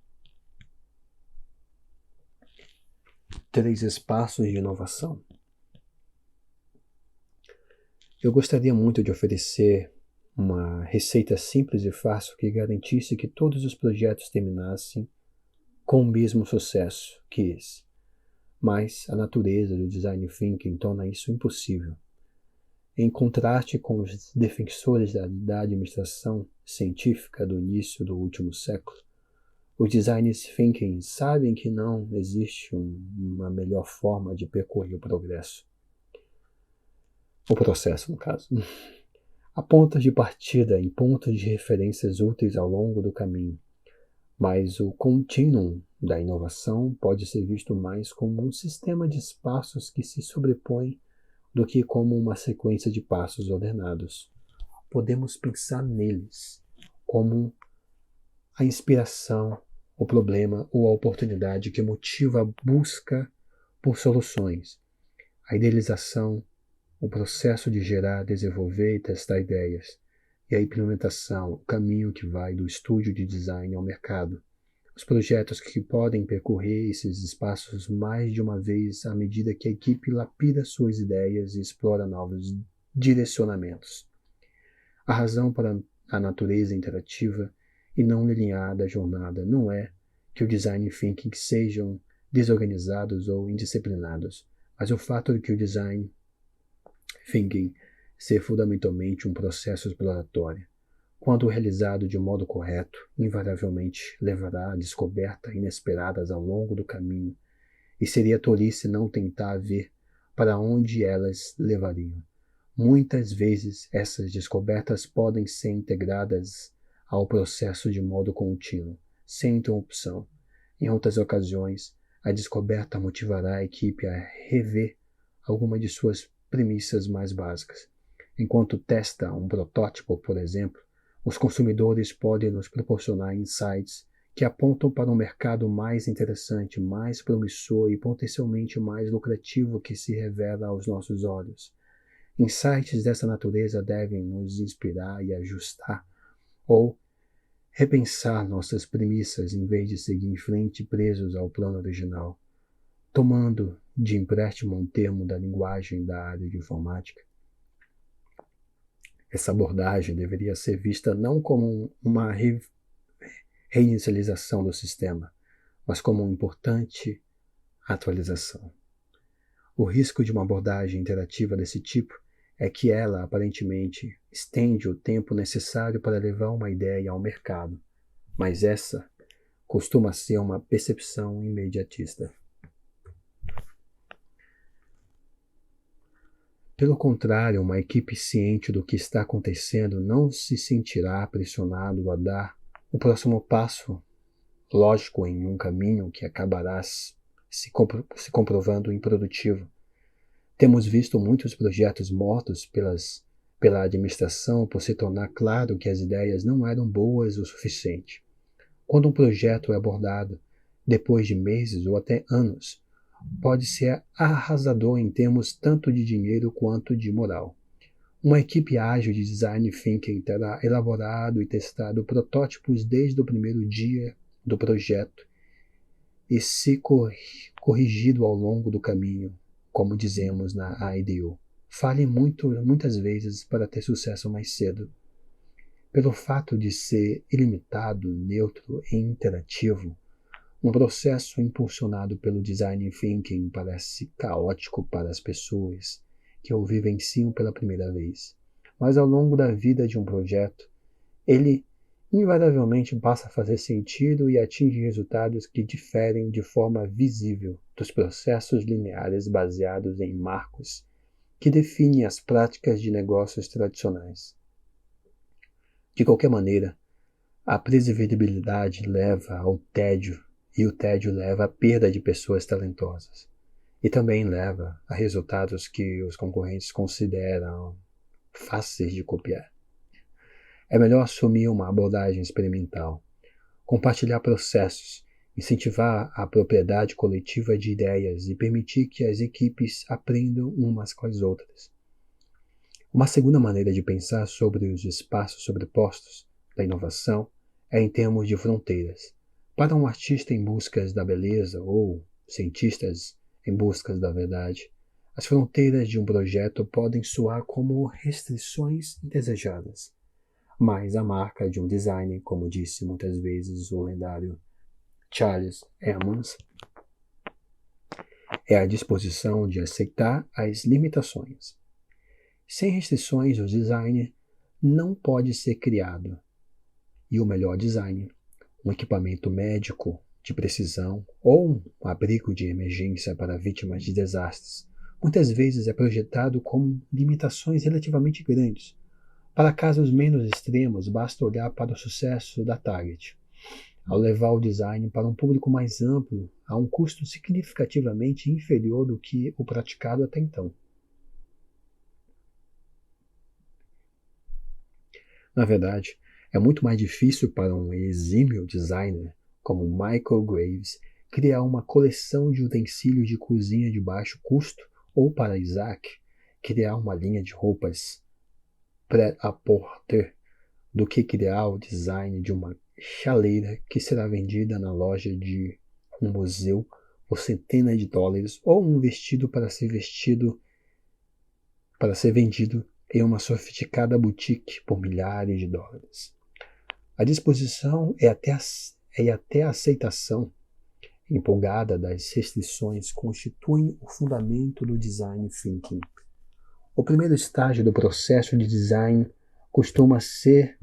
3 espaços de inovação. Eu gostaria muito de oferecer uma receita simples e fácil que garantisse que todos os projetos terminassem com o mesmo sucesso que esse. Mas a natureza do design thinking torna isso impossível. Em contraste com os defensores da administração científica do início do último século, os designers thinking sabem que não existe uma melhor forma de percorrer o progresso. O processo, no caso. Há pontos de partida e pontos de referências úteis ao longo do caminho, mas o contínuo da inovação pode ser visto mais como um sistema de passos que se sobrepõem do que como uma sequência de passos ordenados. Podemos pensar neles como a inspiração, o problema ou a oportunidade que motiva a busca por soluções, a idealização, o processo de gerar, desenvolver e testar ideias, e a implementação, o caminho que vai do estúdio de design ao mercado. Os projetos que podem percorrer esses espaços mais de uma vez à medida que a equipe lapida suas ideias e explora novos direcionamentos. A razão para a natureza interativa e não linear da jornada não é que o design thinking sejam desorganizados ou indisciplinados, mas o fato de que o design thinking ser fundamentalmente um processo exploratório, quando realizado de modo correto, invariavelmente levará a descobertas inesperadas ao longo do caminho, e seria tolice não tentar ver para onde elas levariam. Muitas vezes essas descobertas podem ser integradas ao processo de modo contínuo, sem interrupção. Em outras ocasiões, a descoberta motivará a equipe a rever alguma de suas premissas mais básicas. Enquanto testa um protótipo, por exemplo, os consumidores podem nos proporcionar insights que apontam para um mercado mais interessante, mais promissor e potencialmente mais lucrativo que se revela aos nossos olhos. Insights dessa natureza devem nos inspirar e ajustar ou repensar nossas premissas em vez de seguir em frente presos ao plano original, tomando de empréstimo um termo da linguagem da área de informática. Essa abordagem deveria ser vista não como uma reinicialização do sistema, mas como uma importante atualização. O risco de uma abordagem interativa desse tipo é que ela, aparentemente, estende o tempo necessário para levar uma ideia ao mercado, mas essa costuma ser uma percepção imediatista. Pelo contrário, uma equipe ciente do que está acontecendo não se sentirá pressionado a dar o próximo passo lógico em um caminho que acabará se comprovando improdutivo. Temos visto muitos projetos mortos pela administração por se tornar claro que as ideias não eram boas o suficiente. Quando um projeto é abordado depois de meses ou até anos, pode ser arrasador em termos tanto de dinheiro quanto de moral. Uma equipe ágil de design thinking terá elaborado e testado protótipos desde o primeiro dia do projeto e se corrigido ao longo do caminho, como dizemos na IDEO. Fale muitas vezes para ter sucesso mais cedo. Pelo fato de ser ilimitado, neutro e interativo, um processo impulsionado pelo design thinking parece caótico para as pessoas que o vivenciam pela primeira vez. Mas ao longo da vida de um projeto, ele invariavelmente passa a fazer sentido e atinge resultados que diferem de forma visível dos processos lineares baseados em marcos que definem as práticas de negócios tradicionais. De qualquer maneira, a previsibilidade leva ao tédio e o tédio leva à perda de pessoas talentosas e também leva a resultados que os concorrentes consideram fáceis de copiar. É melhor assumir uma abordagem experimental, compartilhar processos, incentivar a propriedade coletiva de ideias e permitir que as equipes aprendam umas com as outras. Uma segunda maneira de pensar sobre os espaços sobrepostos da inovação é em termos de fronteiras. Para um artista em busca da beleza ou cientistas em busca da verdade, as fronteiras de um projeto podem soar como restrições indesejadas. Mas a marca de um designer, como disse muitas vezes o lendário Charles Emmons, é a disposição de aceitar as limitações. Sem restrições, o design não pode ser criado. E o melhor design, um equipamento médico de precisão ou um abrigo de emergência para vítimas de desastres, muitas vezes é projetado com limitações relativamente grandes. Para casos menos extremos, basta olhar para o sucesso da Target. Ao levar o design para um público mais amplo, a um custo significativamente inferior do que o praticado até então. Na verdade, é muito mais difícil para um exímio designer como Michael Graves criar uma coleção de utensílios de cozinha de baixo custo ou para Isaac criar uma linha de roupas prêt-à-porter do que criar o design de uma chaleira que será vendida na loja de um museu por centenas de dólares ou um vestido para ser vendido em uma sofisticada boutique por milhares de dólares. A disposição e até a aceitação empolgada das restrições constituem o fundamento do design thinking. O primeiro estágio do processo de design costuma se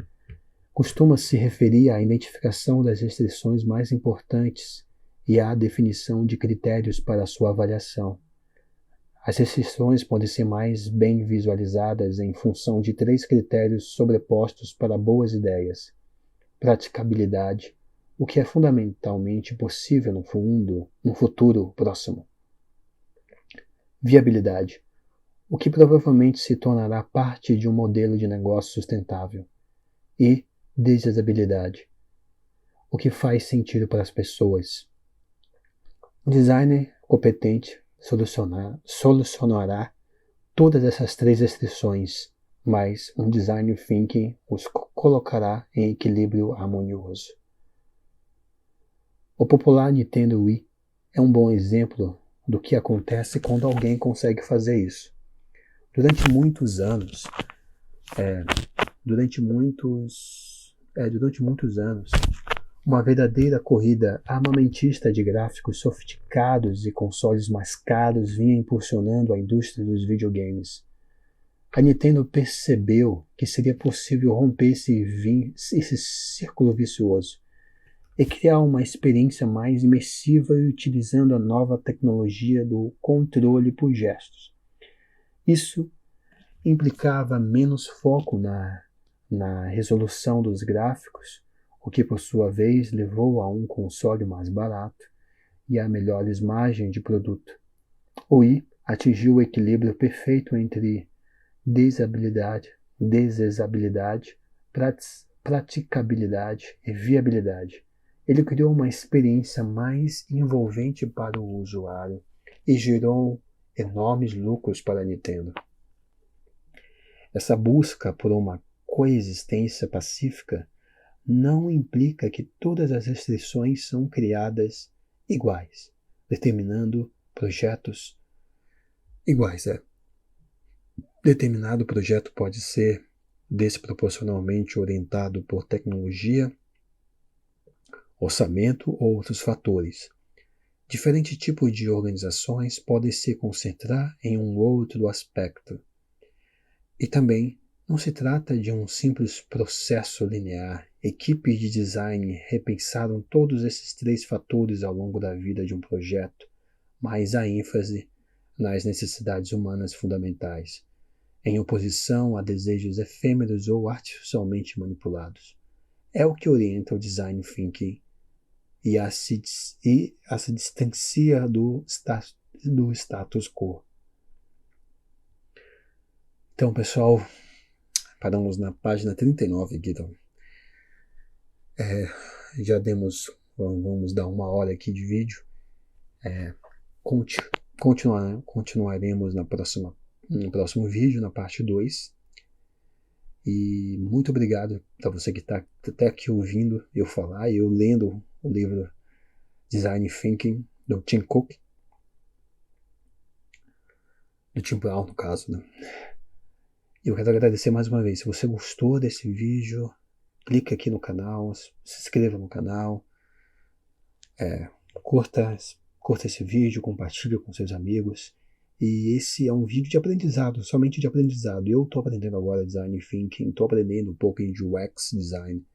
referir à identificação das restrições mais importantes e à definição de critérios para sua avaliação. As restrições podem ser mais bem visualizadas em função de 3 critérios sobrepostos para boas ideias: praticabilidade, o que é fundamentalmente possível no futuro próximo; viabilidade, o que provavelmente se tornará parte de um modelo de negócio sustentável; e desejabilidade, o que faz sentido para as pessoas. Um designer competente solucionará todas essas 3 restrições, mas um design thinking os colocará em equilíbrio harmonioso. O popular Nintendo Wii é um bom exemplo do que acontece quando alguém consegue fazer isso. Durante muitos anos, uma verdadeira corrida armamentista de gráficos sofisticados e consoles mais caros vinha impulsionando a indústria dos videogames. A Nintendo percebeu que seria possível romper esse círculo vicioso e criar uma experiência mais imersiva utilizando a nova tecnologia do controle por gestos. Isso implicava menos foco na resolução dos gráficos, o que por sua vez levou a um console mais barato e a melhores margens de produto. O Wii atingiu o equilíbrio perfeito entre desejabilidade, praticabilidade e viabilidade. Ele criou uma experiência mais envolvente para o usuário e gerou enormes lucros para a Nintendo. Essa busca por uma coexistência pacífica não implica que todas as restrições são criadas iguais, determinando projetos iguais. Determinado projeto pode ser desproporcionalmente orientado por tecnologia, orçamento ou outros fatores. Diferentes tipos de organizações podem se concentrar em um outro aspecto. E também não se trata de um simples processo linear. Equipes de design repensaram todos esses 3 fatores ao longo da vida de um projeto, mas a ênfase nas necessidades humanas fundamentais, em oposição a desejos efêmeros ou artificialmente manipulados. É o que orienta o design thinking e se distancia do status quo. Então, pessoal, paramos na página 39 aqui. Então, vamos dar 1 hora aqui de vídeo. Continuaremos no próximo vídeo, na parte 2. E muito obrigado para você que está até aqui ouvindo eu falar e eu lendo o livro Design Thinking, do Tim Cook. Do Tim Brown, no caso, né? Eu quero agradecer mais uma vez. Se você gostou desse vídeo, clique aqui no canal, se inscreva no canal, curta esse vídeo, compartilhe com seus amigos. E esse é um vídeo de aprendizado, somente de aprendizado. Eu estou aprendendo agora Design Thinking, estou aprendendo um pouco de UX Design.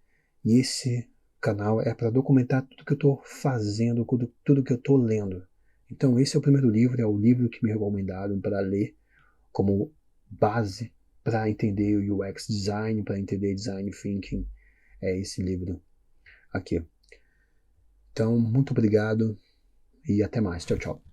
E esse canal é para documentar tudo que eu estou fazendo, tudo que eu estou lendo. Então esse é o primeiro livro, é o livro que me recomendaram para ler como base para entender o UX Design, para entender Design Thinking. É esse livro aqui. Então, muito obrigado e até mais. Tchau, tchau.